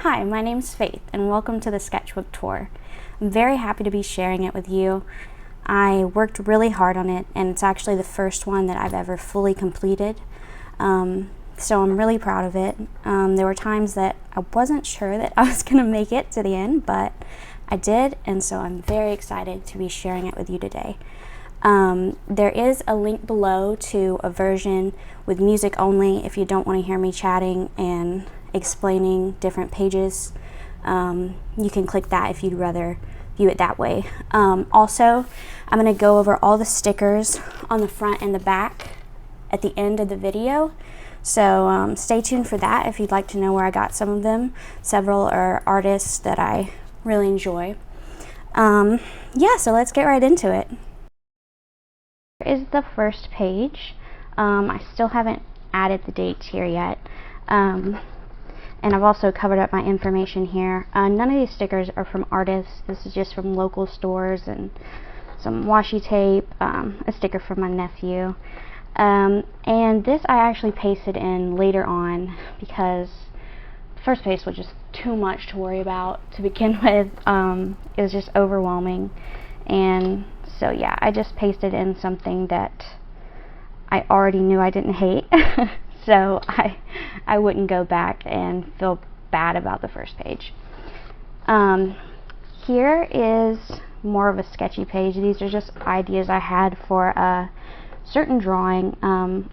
Hi, my name's Faith, and welcome to the Sketchbook tour. I'm very happy to be sharing it with you. I worked really hard on it, and it's actually the first one that I've ever fully completed. So I'm really proud of it. There were times that I wasn't sure that I was going to make it to the end, but I did, and so I'm very excited to be sharing it with you today. There is a link below to a version with music only if you don't want to hear me chatting and explaining different pages. You can click that if you'd rather view it that way. Also, I'm going to go over all the stickers on the front and the back at the end of the video. So stay tuned for that if you'd like to know where I got some of them. Several are artists that I really enjoy. Yeah, so let's get right into it. Here is the first page. I still haven't added the dates here yet. And I've also covered up my information here. None of these stickers are from artists. This is just from local stores and some washi tape, a sticker from my nephew. And this I actually pasted in later on because the first page was just too much to worry about to begin with. It was just overwhelming. And so yeah, I just pasted in something that I already knew I didn't hate. So I wouldn't go back and feel bad about the first page. Here is more of a sketchy page. These are just ideas I had for a certain drawing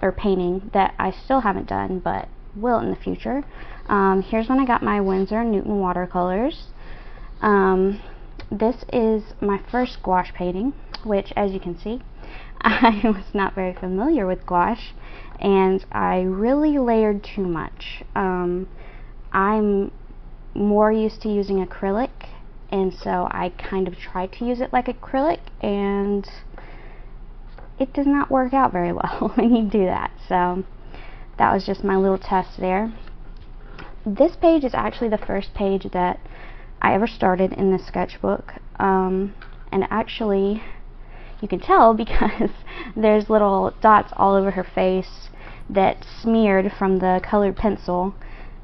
or painting that I still haven't done but will in the future. Here's when I got my Winsor & Newton watercolors. This is my first gouache painting, which, as you can see, I was not very familiar with gouache, and I really layered too much. I'm more used to using acrylic, and so I kind of tried to use it like acrylic, and it does not work out very well when you do that. So that was just my little test there. This page is actually the first page that I ever started in the sketchbook, and actually you can tell because there's little dots all over her face that smeared from the colored pencil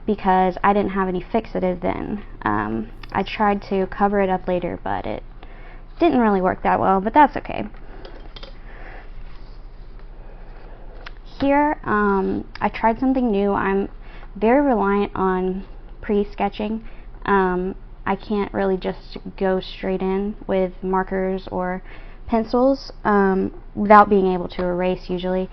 because I didn't have any fixative then. I tried to cover it up later, but it didn't really work that well, but that's okay. Here, I tried something new. I'm very reliant on pre-sketching. I can't really just go straight in with markers or pencils without being able to erase usually.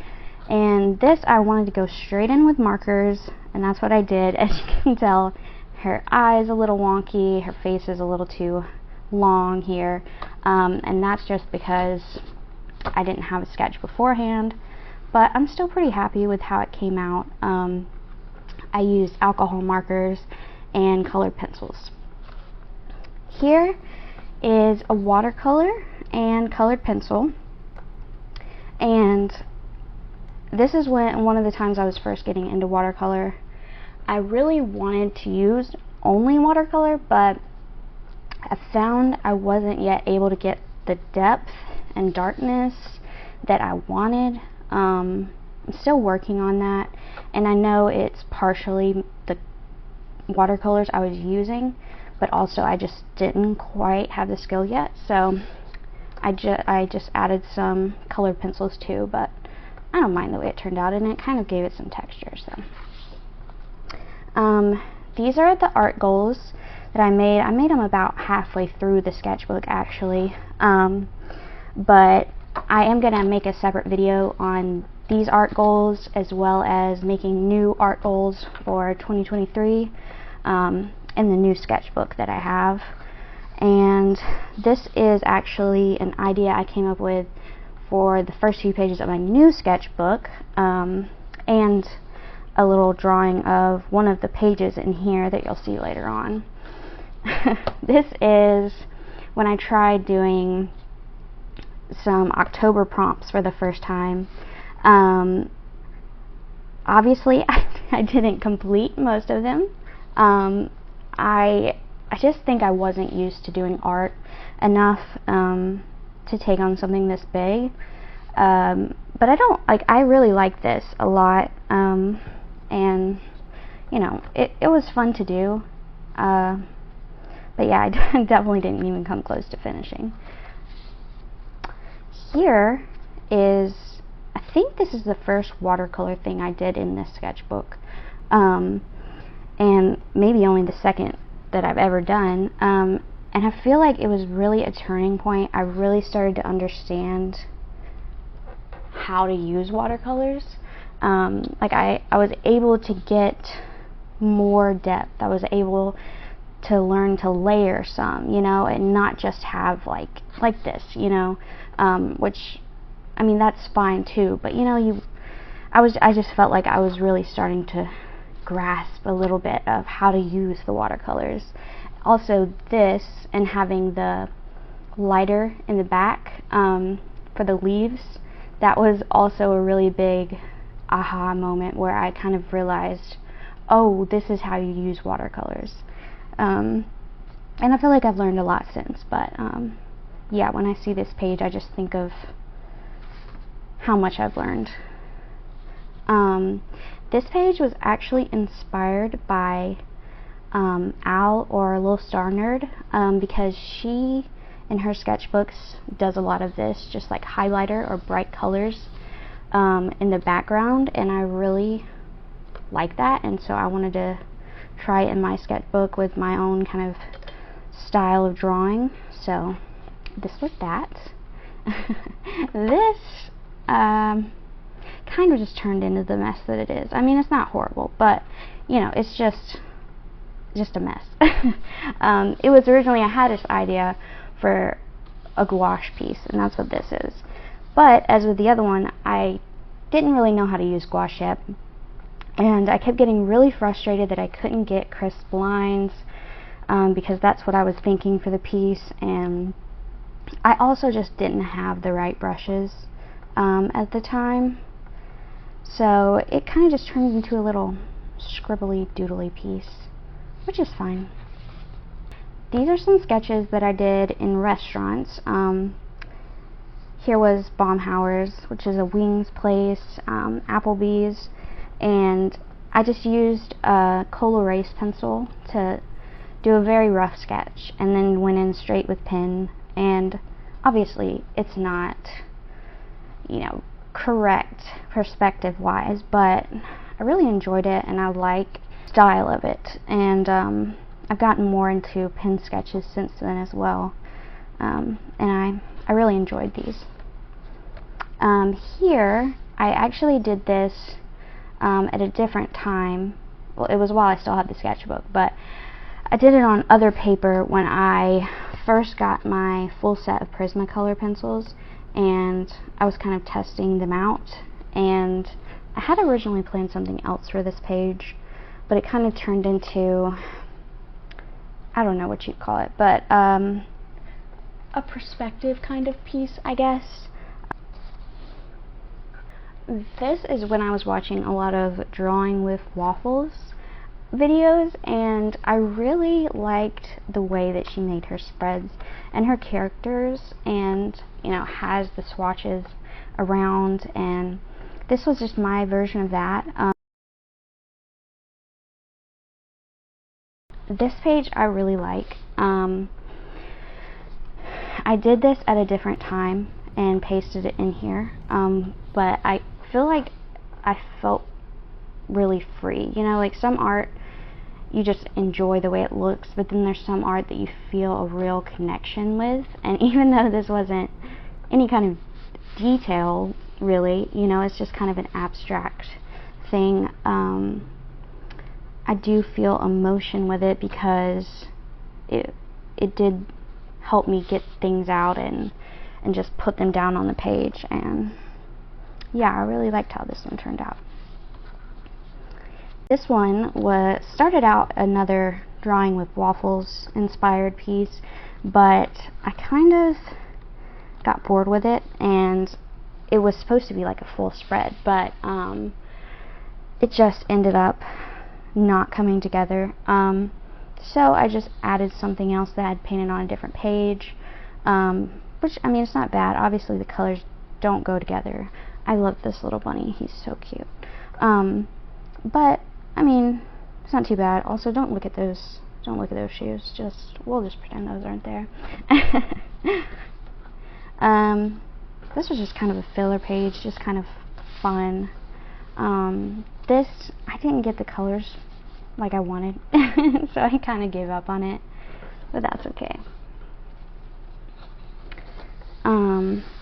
And this I wanted to go straight in with markers, and that's what I did. As you can tell, her eye is a little wonky, her face is a little too long here, and that's just because I didn't have a sketch beforehand, but I'm still pretty happy with how it came out. I used alcohol markers and colored pencils. Here is a watercolor and colored pencil, and this is one of the times I was first getting into watercolor. I really wanted to use only watercolor, but I found I wasn't yet able to get the depth and darkness that I wanted. I'm still working on that, and I know it's partially the watercolors I was using, but also I just didn't quite have the skill yet, so I just added some colored pencils too, but I don't mind the way it turned out, and it kind of gave it some texture. So these are the art goals that I made. I made them about halfway through the sketchbook actually, but I am going to make a separate video on these art goals as well as making new art goals for 2023 in the new sketchbook that I have. And this is actually an idea I came up with for the first few pages of my new sketchbook, and a little drawing of one of the pages in here that you'll see later on. This is when I tried doing some October prompts for the first time. Obviously I didn't complete most of them. I just think I wasn't used to doing art enough to take on something this big, but I really like this a lot, and you know, it was fun to do. But yeah, I definitely didn't even come close to finishing. Here is, I think this is the first watercolor thing I did in this sketchbook, and maybe only the second that I've ever done, and I feel like it was really a turning point. I really started to understand how to use watercolors. Like I was able to get more depth. I was able to learn to layer some, and not just have like this, which, I mean, that's fine too, but I just felt like I was really starting to grasp a little bit of how to use the watercolors. Also this, and having the lighter in the back for the leaves, that was also a really big aha moment where I kind of realized, oh, this is how you use watercolors. And I feel like I've learned a lot since, but yeah, when I see this page, I just think of how much I've learned. This page was actually inspired by Al, or Little Star Nerd, because she, in her sketchbooks, does a lot of this, just like highlighter or bright colors in the background, and I really like that, and so I wanted to try it in my sketchbook with my own kind of style of drawing. So this was that. This kind of just turned into the mess that it is. I mean, it's not horrible, but it's just a mess. It was originally, I had this idea for a gouache piece, and that's what this is. But as with the other one, I didn't really know how to use gouache yet, and I kept getting really frustrated that I couldn't get crisp lines, because that's what I was thinking for the piece, and I also just didn't have the right brushes at the time. So it kind of just turned into a little scribbly doodly piece, which is fine. These are some sketches that I did in restaurants. Here was Baumhauer's, which is a wings place, Applebee's, and I just used a coal erase pencil to do a very rough sketch, and then went in straight with pen. And obviously it's not, correct perspective wise, but I really enjoyed it, and I like the style of it, and I've gotten more into pen sketches since then as well, and I really enjoyed these. Here I actually did this at a different time. Well, it was while I still had the sketchbook, but I did it on other paper when I first got my full set of Prismacolor pencils, and I was kind of testing them out, and I had originally planned something else for this page, but it kind of turned into, I don't know what you'd call it, but a perspective kind of piece, I guess. This is when I was watching a lot of Drawing with Waffles videos, and I really liked the way that she made her spreads and her characters, and has the swatches around, and this was just my version of that. This page I really like. I did this at a different time and pasted it in here, but I feel like I felt really free. Like some art you just enjoy the way it looks, but then there's some art that you feel a real connection with, and even though this wasn't any kind of detail really, it's just kind of an abstract thing, I do feel emotion with it, because it did help me get things out and just put them down on the page, and yeah, I really liked how this one turned out. This one started out another Drawing with Waffles inspired piece, but I kind of got bored with it, and it was supposed to be like a full spread, but it just ended up not coming together. So I just added something else that I had painted on a different page, which, I mean, it's not bad. Obviously the colors don't go together. I love this little bunny, he's so cute. But I mean, it's not too bad. Also, don't look at those Don't look at those shoes. We'll just pretend those aren't there. This was just kind of a filler page, just kind of fun. This, I didn't get the colors like I wanted, so I kind of gave up on it, but that's okay.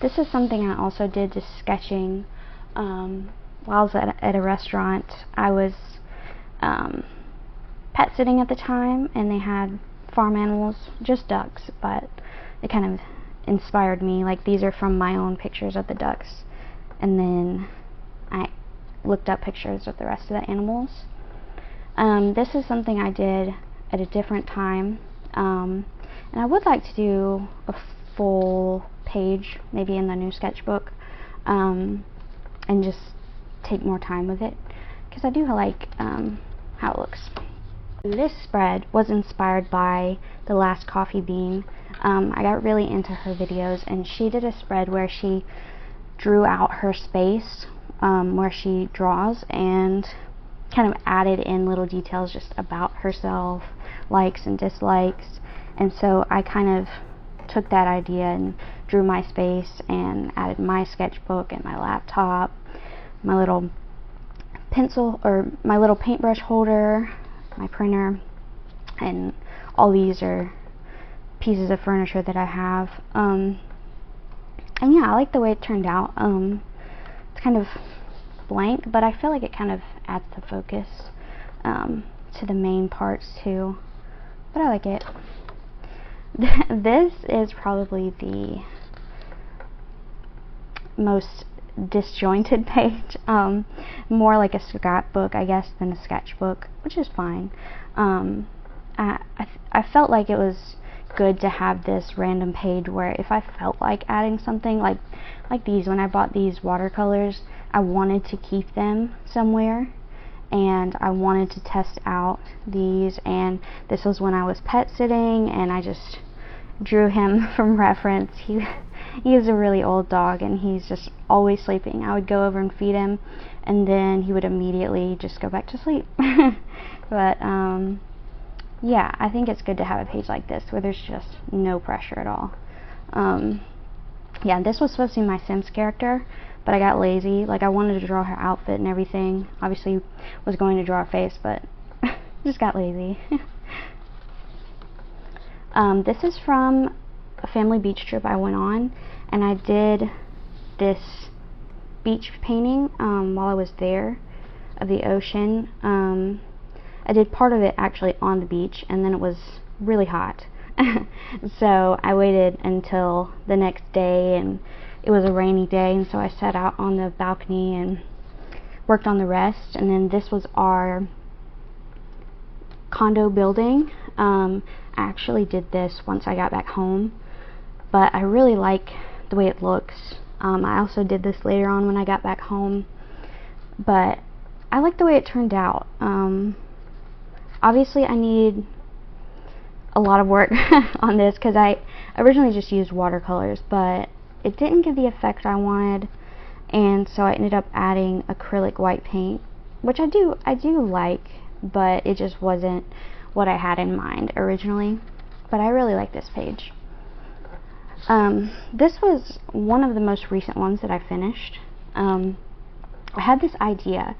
This is something I also did, just sketching. While I was at a restaurant, I was pet sitting at the time, and they had farm animals, just ducks, but it kind of inspired me. Like, these are from my own pictures of the ducks, and then I looked up pictures of the rest of the animals. This is something I did at a different time, and I would like to do a full page, maybe in the new sketchbook, and just take more time with it, because I do like how it looks. This spread was inspired by The Last Coffee Bean. I got really into her videos, and she did a spread where she drew out her space where she draws, and kind of added in little details just about herself, likes and dislikes. And so I kind of took that idea and drew my space and added my sketchbook and my laptop, my little pencil, or my little paintbrush holder, my printer, and all these are pieces of furniture that I have. And yeah, I like the way it turned out. It's kind of blank, but I feel like it kind of adds the focus to the main parts too, but I like it. This is probably the most disjointed page, more like a scrapbook, I guess, than a sketchbook, which is fine. I felt like it was good to have this random page where if I felt like adding something, like these, when I bought these watercolors, I wanted to keep them somewhere, and I wanted to test out these, and this was when I was pet sitting, and I just drew him from reference. He is a really old dog, and he's just always sleeping. I would go over and feed him, and then he would immediately just go back to sleep. But yeah, I think it's good to have a page like this where there's just no pressure at all. Yeah, this was supposed to be my Sims character, but I got lazy. Like, I wanted to draw her outfit and everything. Obviously was going to draw her face, but just got lazy. This is from a family beach trip I went on, and I did this beach painting while I was there of the ocean. I did part of it actually on the beach, and then it was really hot. So I waited until the next day, and it was a rainy day, and so I sat out on the balcony and worked on the rest. And then this was our condo building. I actually did this once I got back home, but I really like the way it looks. I also did this later on when I got back home, but I like the way it turned out. Obviously I need a lot of work on this, because I originally just used watercolors, but it didn't give the effect I wanted, and so I ended up adding acrylic white paint, which I do like, but it just wasn't what I had in mind originally. But I really like this page. This was one of the most recent ones that I finished. I had this idea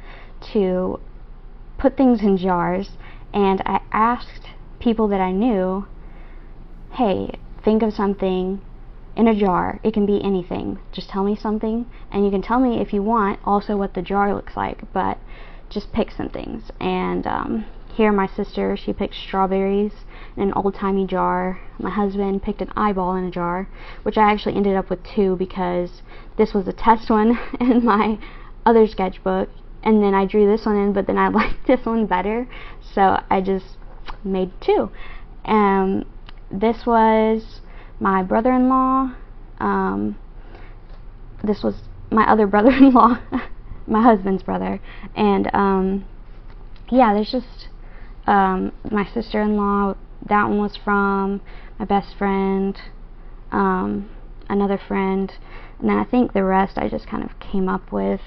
to put things in jars, and I asked people that I knew, hey, think of something in a jar. It can be anything. Just tell me something, and you can tell me, if you want, also what the jar looks like, but just pick some things. And here my sister, she picked strawberries in an old-timey jar. My husband picked an eyeball in a jar, which I actually ended up with two, because this was a test one in my other sketchbook, and then I drew this one in, but then I liked this one better, so I just made two. This was my brother-in-law. This was my other brother-in-law, my husband's brother. And yeah, there's just my sister-in-law. That one was from my best friend, another friend, and then I think the rest I just kind of came up with.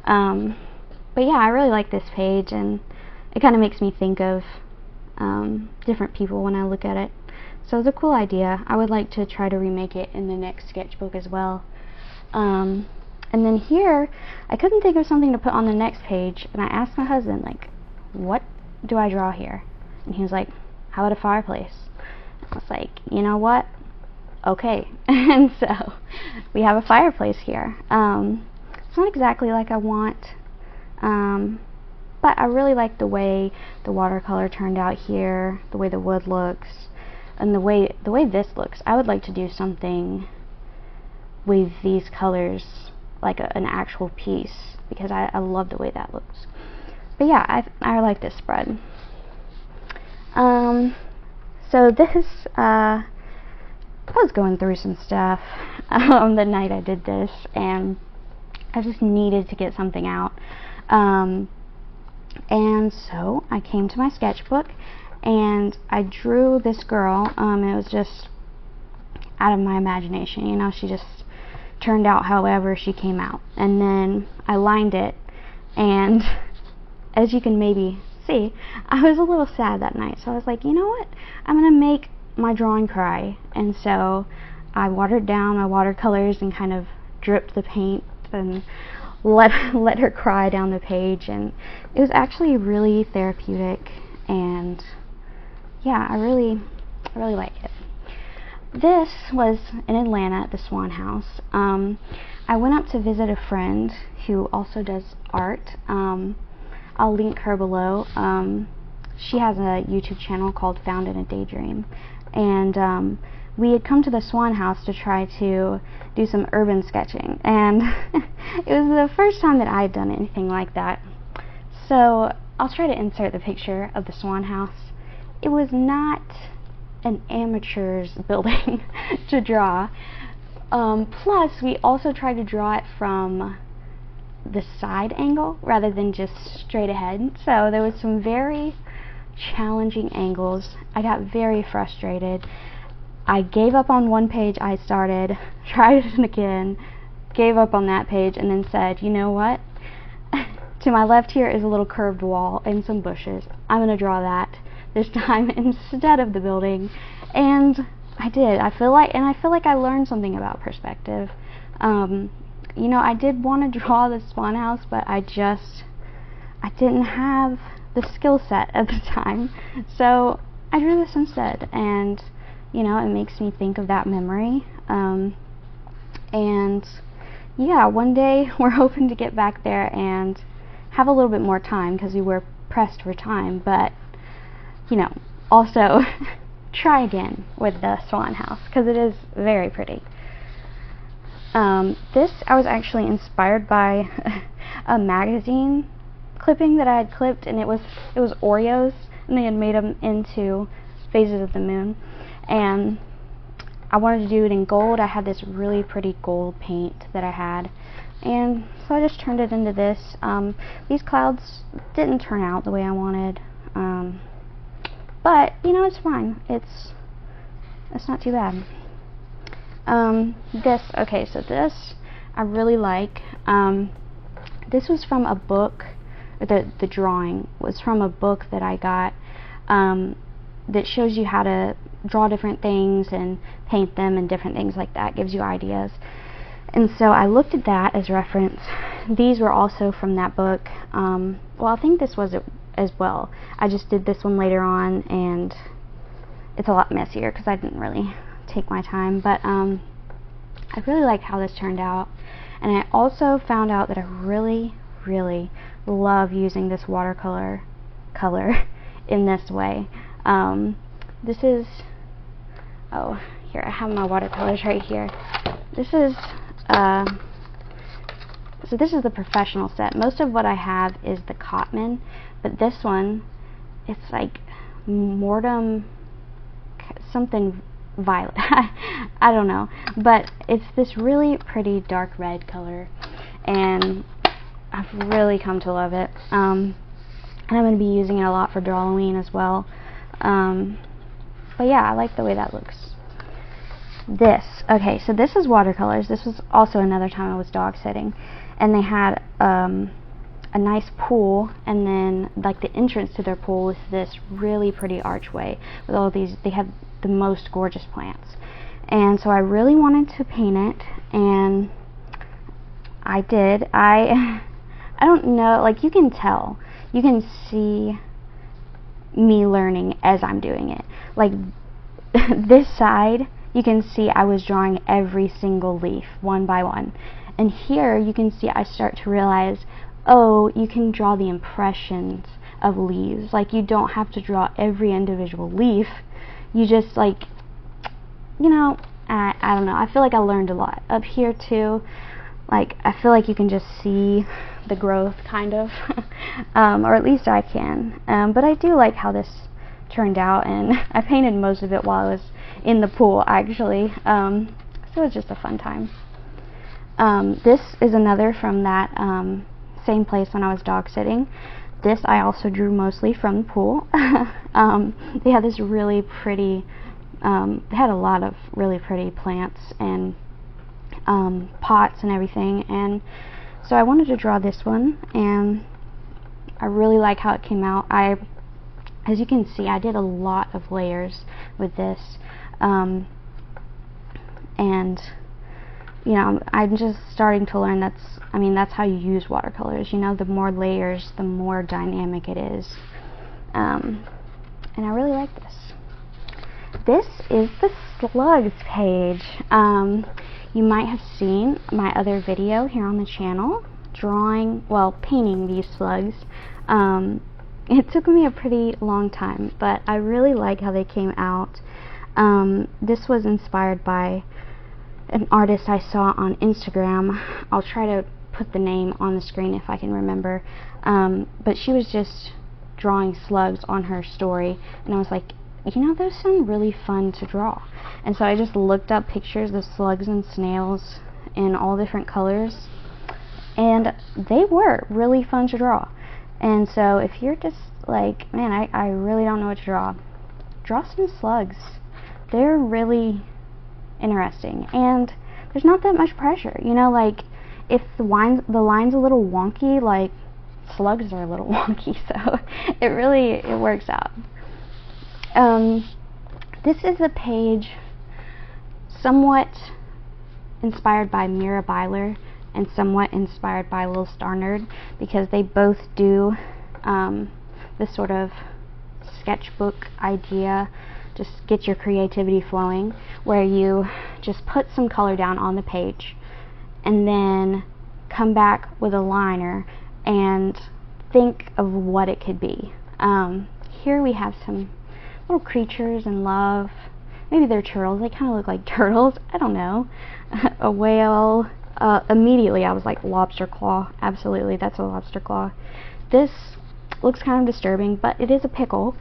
But yeah, I really like this page, and it kind of makes me think of different people when I look at it. So it's a cool idea. I would like to try to remake it in the next sketchbook as well. And then here, I couldn't think of something to put on the next page, and I asked my husband, like, what do I draw here? And he was like, how about a fireplace? I was like, you know what? Okay. And so we have a fireplace here. It's not exactly like I want, but I really like the way the watercolor turned out here, the way the wood looks, and the way this looks. I would like to do something with these colors, like an actual piece, because I love the way that looks. But yeah, I like this spread. So this, I was going through some stuff the night I did this, and I just needed to get something out. And so I came to my sketchbook and I drew this girl. It was just out of my imagination, you know, she just turned out however she came out. And then I lined it, and as you can maybe see, I was a little sad that night. So I was like, you know what? I'm gonna make my drawing cry. And so I watered down my watercolors and kind of dripped the paint and let her cry down the page, and it was actually really therapeutic, and yeah, I really like it. This was in Atlanta at the Swan House. I went up to visit a friend who also does art. I'll link her below. She has a YouTube channel called Found in a Daydream, and we had come to the Swan House to try to do some urban sketching, and it was the first time that I had done anything like that. So I'll try to insert the picture of the Swan House. It was not an amateur's building to draw. Plus, we also tried to draw it from the side angle rather than just straight ahead. So there was some very challenging angles. I got very frustrated. I gave up on one page I started, tried it again, gave up on that page, and then said, you know what? To my left here is a little curved wall and some bushes. I'm going to draw that this time instead of the building. And I did. I feel like I learned something about perspective. You know, I did want to draw the Swan House, but I didn't have the skill set at the time. So I drew this instead, and you know, it makes me think of that memory. And yeah, one day we're hoping to get back there and have a little bit more time, because we were pressed for time, but you know, also try again with the Swan House, because it is very pretty. This, I was actually inspired by a magazine clipping that I had clipped, and it was Oreos, and they had made them into phases of the moon, and I wanted to do it in gold. I had this really pretty gold paint that I had, and so I just turned it into this. These clouds didn't turn out the way I wanted, but you know, it's fine. It's not too bad. Okay, so this I really like. This was from a book, or the drawing was from a book that I got, that shows you how to draw different things and paint them and different things like that, gives you ideas. And so I looked at that as reference. These were also from that book. Well, I think this was it as well. I just did this one later on, and it's a lot messier because I didn't really take my time, but I really like how this turned out. And I also found out that I really love using this watercolor color in this way. This is, oh, here, I have my watercolors right here. This is, so this is the professional set. Most of what I have is the Cotman, but this one, it's like Mortem something violet. I don't know, but it's this really pretty dark red color, and I've really come to love it. And I'm going to be using it a lot for Drawloween as well. But yeah, I like the way that looks. This, okay, so this is watercolors. This was also another time I was dog sitting, and they had a nice pool, and then like the entrance to their pool is this really pretty archway with all these, they have the most gorgeous plants. And so I really wanted to paint it, and I did. I don't know, like, you can tell, you can see me learning as I'm doing it. Like this side, you can see I was drawing every single leaf one by one, and here you can see I start to realize, oh, you can draw the impressions of leaves. Like, you don't have to draw every individual leaf. You just, like, you know, I don't know, I feel like I learned a lot. Up here too, like, I feel like you can just see the growth, kind of, or at least I can. But I do like how this turned out, and I painted most of it while I was in the pool, actually. So it was just a fun time. This is another from that same place when I was dog sitting. This I also drew mostly from the pool. They had this really pretty, they had a lot of really pretty plants and pots and everything, and so I wanted to draw this one, and I really like how it came out. As you can see, I did a lot of layers with this, and you know, I'm just starting to learn that's how you use watercolors. You know, the more layers, the more dynamic it is, and I really like this. This is the slugs page. You might have seen my other video here on the channel, painting these slugs. It took me a pretty long time, but I really like how they came out. This was inspired by an artist I saw on Instagram. I'll try to put the name on the screen if I can remember. But she was just drawing slugs on her story, and I was like, you know, those sound really fun to draw. And so I just looked up pictures of slugs and snails in all different colors, and they were really fun to draw. And so if you're just like, man, I really don't know what to draw some slugs. They're really interesting, and there's not that much pressure. You know, like, if the line's a little wonky, like, slugs are a little wonky, so it works out. This is a page somewhat inspired by Mira Byler and somewhat inspired by Little Star Nerd, because they both do this sort of sketchbook idea, just get your creativity flowing, where you just put some color down on the page and then come back with a liner and think of what it could be. Here we have some little creatures in love. Maybe they're turtles. They kind of look like turtles. I don't know. A whale. Immediately I was like, lobster claw. Absolutely, that's a lobster claw. This looks kind of disturbing, but it is a pickle.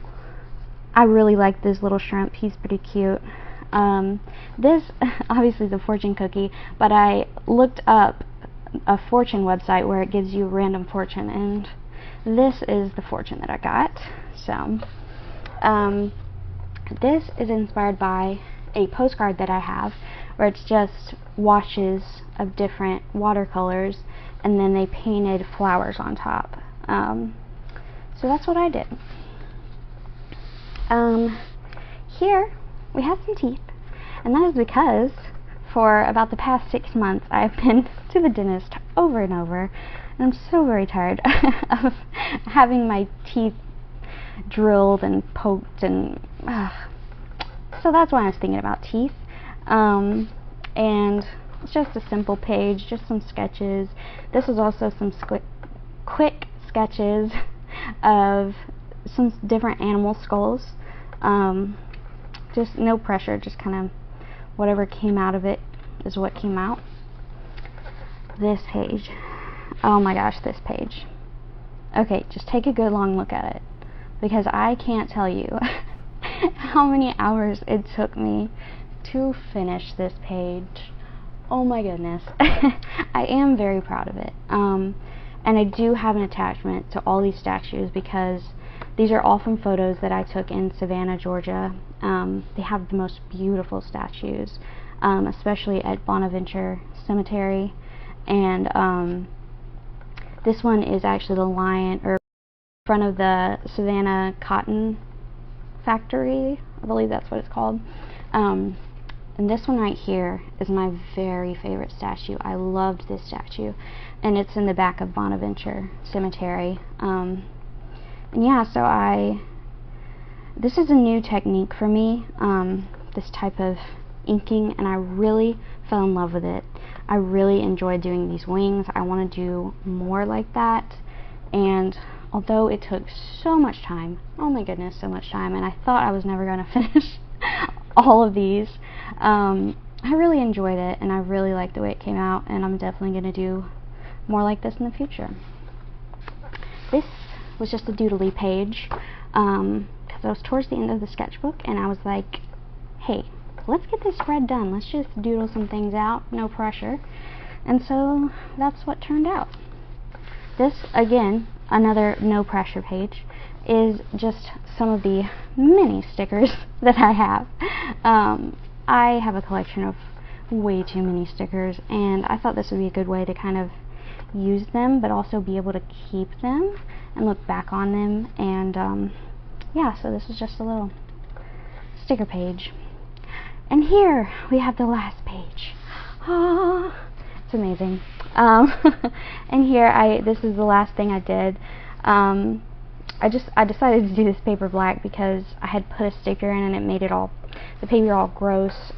I really like this little shrimp. He's pretty cute. This, obviously, is a fortune cookie, but I looked up a fortune website where it gives you a random fortune, and this is the fortune that I got. So, this is inspired by a postcard that I have, where it's just washes of different watercolors, and then they painted flowers on top. So that's what I did. Here we have some teeth, and that is because for about the past 6 months I've been to the dentist over and over, and I'm so very tired of having my teeth drilled and poked, and so that's why I was thinking about teeth. And it's just a simple page, just some sketches. This is also some quick sketches of some different animal skulls. Just no pressure, just kind of whatever came out of it is what came out. This page, oh my gosh, this page. Okay, just take a good long look at it, because I can't tell you how many hours it took me to finish this page. Oh my goodness. I am very proud of it. And I do have an attachment to all these statues, because these are all from photos that I took in Savannah, Georgia. They have the most beautiful statues, especially at Bonaventure Cemetery. And This one is actually the lion, or front of the Savannah Cotton Factory, I believe that's what it's called. And this one right here is my very favorite statue. I loved this statue, and it's in the back of Bonaventure Cemetery. And yeah, so this is a new technique for me, this type of inking, and I really fell in love with it. I really enjoyed doing these wings. I want to do more like that, and although it took so much time, oh my goodness, so much time, and I thought I was never going to finish all of these, I really enjoyed it, and I really liked the way it came out, and I'm definitely going to do more like this in the future. This was just a doodly page, because I was towards the end of the sketchbook, and I was like, hey, let's get this spread done. Let's just doodle some things out, no pressure. And so that's what turned out. This, again, another no pressure page, is just some of the many stickers that I have. I have a collection of way too many stickers, and I thought this would be a good way to kind of use them, but also be able to keep them and look back on them. And yeah, so this is just a little sticker page. And here we have the last page. Ah, it's amazing. And here, this is the last thing I did. I decided to do this paper black because I had put a sticker in and it made the paper all gross.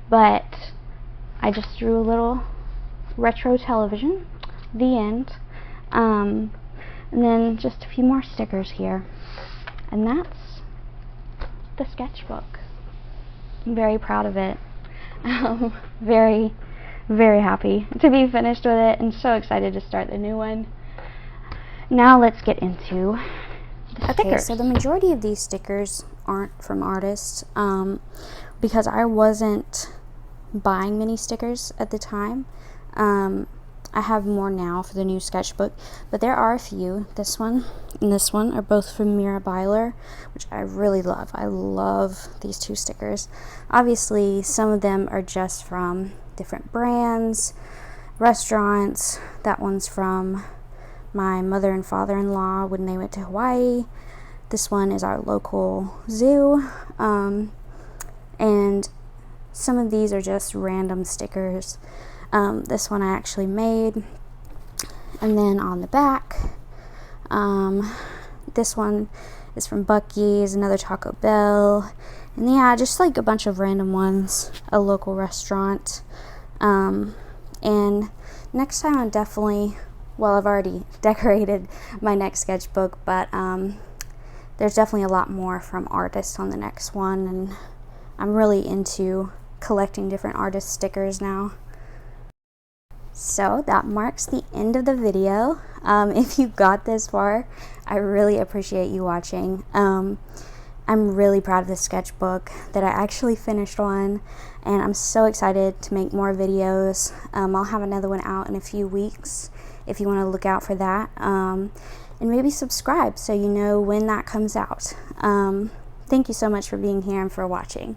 But I just drew a little retro television, the end, and then just a few more stickers here. And that's the sketchbook. I'm very proud of it. Very, very happy to be finished with it, and so excited to start the new one. Now let's get into the stickers. So the majority of these stickers aren't from artists, because I wasn't buying many stickers at the time. I have more now for the new sketchbook, but there are a few. This one and this one are both from Mira Byler, which I really love. I love these two stickers. Obviously, some of them are just from different brands, restaurants. That one's from my mother and father-in-law when they went to Hawaii. This one is our local zoo. And some of these are just random stickers. This one I actually made. And then on the back, this one is from Buc-ee's, another Taco Bell, and yeah, just like a bunch of random ones, a local restaurant. And next time I'm definitely, well, I've already decorated my next sketchbook, but there's definitely a lot more from artists on the next one, and I'm really into collecting different artist stickers now. So that marks the end of the video. If you got this far, I really appreciate you watching. I'm really proud of this sketchbook that I actually finished on, and I'm so excited to make more videos. I'll have another one out in a few weeks if you want to look out for that. And maybe subscribe so you know when that comes out. Thank you so much for being here and for watching.